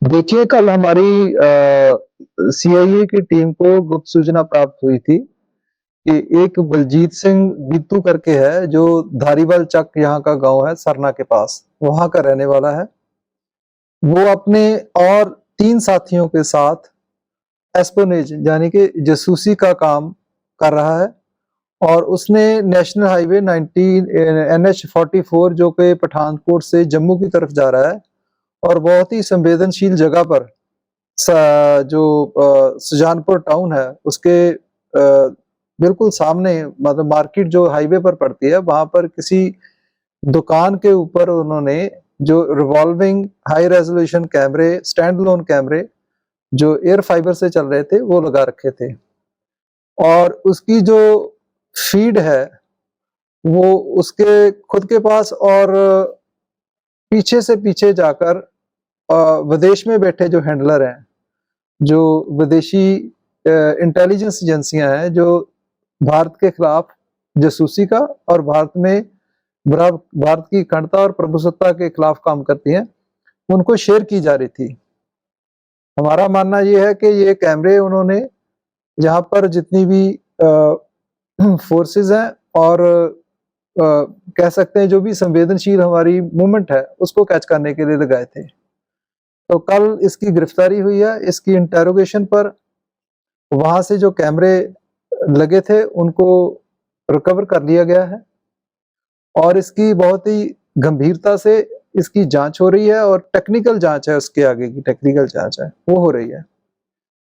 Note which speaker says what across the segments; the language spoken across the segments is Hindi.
Speaker 1: देखिए, कल हमारी सीआईए की टीम को गुप्त सूचना प्राप्त हुई थी कि एक बलजीत सिंह बीतू करके है, जो धारीवाल चक यहाँ का गाँव है सरना के पास, वहाँ का रहने वाला है। वो अपने और 3 साथियों के साथ एस्पियोनेज यानी कि जासूसी का काम कर रहा है और उसने नेशनल हाईवे 19 एनएच 44 जो कि पठानकोट से जम्मू की तरफ जा रहा है और बहुत ही संवेदनशील जगह पर जो सुजानपुर टाउन है उसके बिल्कुल सामने, मतलब मार्केट जो हाईवे पर पड़ती है, वहां पर किसी दुकान के ऊपर उन्होंने जो रिवॉल्विंग हाई रेजोल्यूशन कैमरे, स्टैंड लोन कैमरे जो एयर फाइबर से चल रहे थे, वो लगा रखे थे और उसकी जो फीड है वो उसके खुद के पास और पीछे से पीछे जाकर विदेश में बैठे जो हैंडलर हैं, जो विदेशी इंटेलिजेंस एजेंसियां हैं, जो भारत के खिलाफ जासूसी का और भारत की अखंडता और प्रभुसत्ता के खिलाफ काम करती हैं, उनको शेयर की जा रही थी। हमारा मानना ये है कि ये कैमरे उन्होंने जहाँ पर जितनी भी फोर्सेस हैं और कह सकते हैं जो भी संवेदनशील हमारी मूवमेंट है उसको कैच करने के लिए लगाए थे। तो कल इसकी गिरफ्तारी हुई है। इसकी इंटेरोगेशन पर वहां से जो कैमरे लगे थे उनको रिकवर कर लिया गया है और इसकी बहुत ही गंभीरता से इसकी जांच हो रही है और टेक्निकल जांच है, उसके आगे की टेक्निकल जांच है वो हो रही है।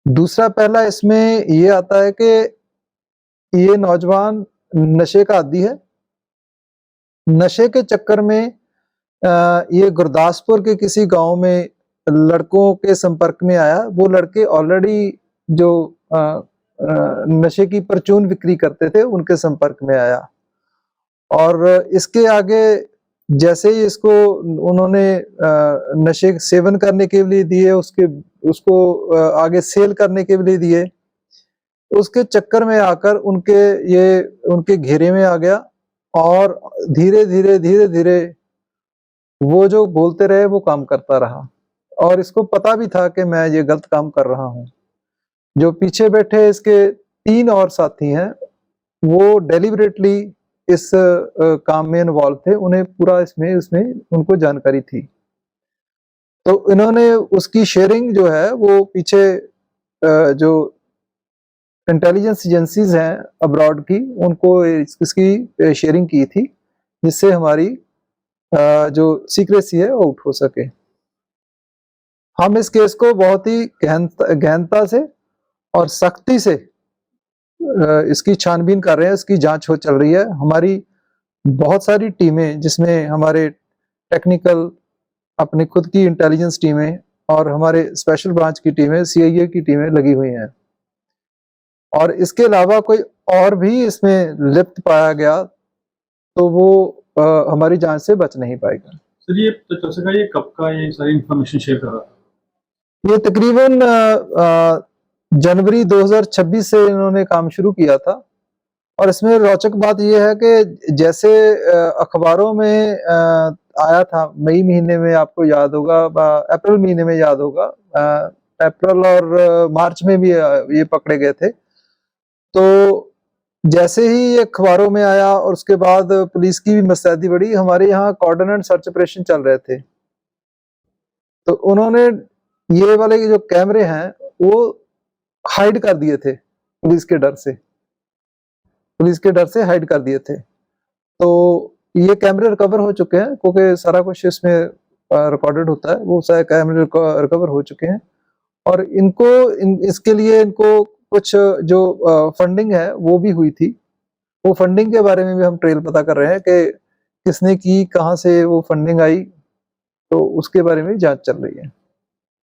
Speaker 1: दूसरा पहला इसमें ये आता है कि ये नौजवान नशे का आदी है। नशे के चक्कर में ये गुरदासपुर के किसी गांव में लड़कों के संपर्क में आया। वो लड़के ऑलरेडी जो नशे की परचून बिक्री करते थे उनके संपर्क में आया और इसके आगे जैसे ही इसको उन्होंने नशे सेवन करने के लिए दिए, उसको आगे सेल करने के लिए दिए, उसके चक्कर में आकर उनके घेरे में आ गया और धीरे धीरे वो जो बोलते रहे वो काम करता रहा और इसको पता भी था कि मैं ये गलत काम कर रहा हूँ। जो पीछे बैठे इसके 3 और साथी हैं, वो डेलिबरेटली इस काम में इन्वॉल्व थे, उन्हें पूरा इसमें उनको जानकारी थी। तो इन्होंने उसकी शेयरिंग जो है वो पीछे जो इंटेलिजेंस एजेंसीज हैं अब्रॉड की, उनको इसकी शेयरिंग की थी, जिससे हमारी जो सीक्रेसी है वो आउट हो सके। हम इस केस को बहुत ही गहनता से और सख्ती से इसकी छानबीन कर रहे हैं, इसकी जांच हो चल रही है। हमारी बहुत सारी टीमें, जिसमें हमारे टेक्निकल, अपनी खुद की इंटेलिजेंस टीमें और हमारे स्पेशल ब्रांच की टीमें, सीआईए की टीमें लगी हुई हैं और इसके अलावा कोई और भी इसमें लिप्त पाया गया तो वो हमारी जांच से बच नहीं पाएगा।
Speaker 2: सर ये कब का ये सारी इंफॉर्मेशन शेयर कर रहा था?
Speaker 1: ये तकरीबन जनवरी 2026 से इन्होंने काम शुरू किया था और इसमें रोचक बात यह है कि जैसे अखबारों में आया था मई महीने में, आपको याद होगा, अप्रैल महीने में याद होगा, अप्रैल और मार्च में भी ये पकड़े गए थे। तो जैसे ही ये अखबारों में आया और उसके बाद पुलिस की भी मुस्तैदी बढ़ी, हमारे यहाँ कॉर्डन एंड सर्च ऑपरेशन चल रहे थे, तो उन्होंने ये वाले जो कैमरे हैं वो हाइड कर दिए थे, पुलिस के डर से हाइड कर दिए थे। तो ये कैमरे रिकवर हो चुके हैं, क्योंकि सारा कुछ इसमें रिकॉर्डेड होता है, वो सारे कैमरे रिकवर हो चुके हैं और इसके लिए इनको कुछ जो फंडिंग है वो भी हुई थी। वो फंडिंग के बारे में भी हम ट्रेल पता कर रहे हैं कि किसने की, कहाँ से वो फंडिंग आई, तो उसके बारे में जांच चल रही है।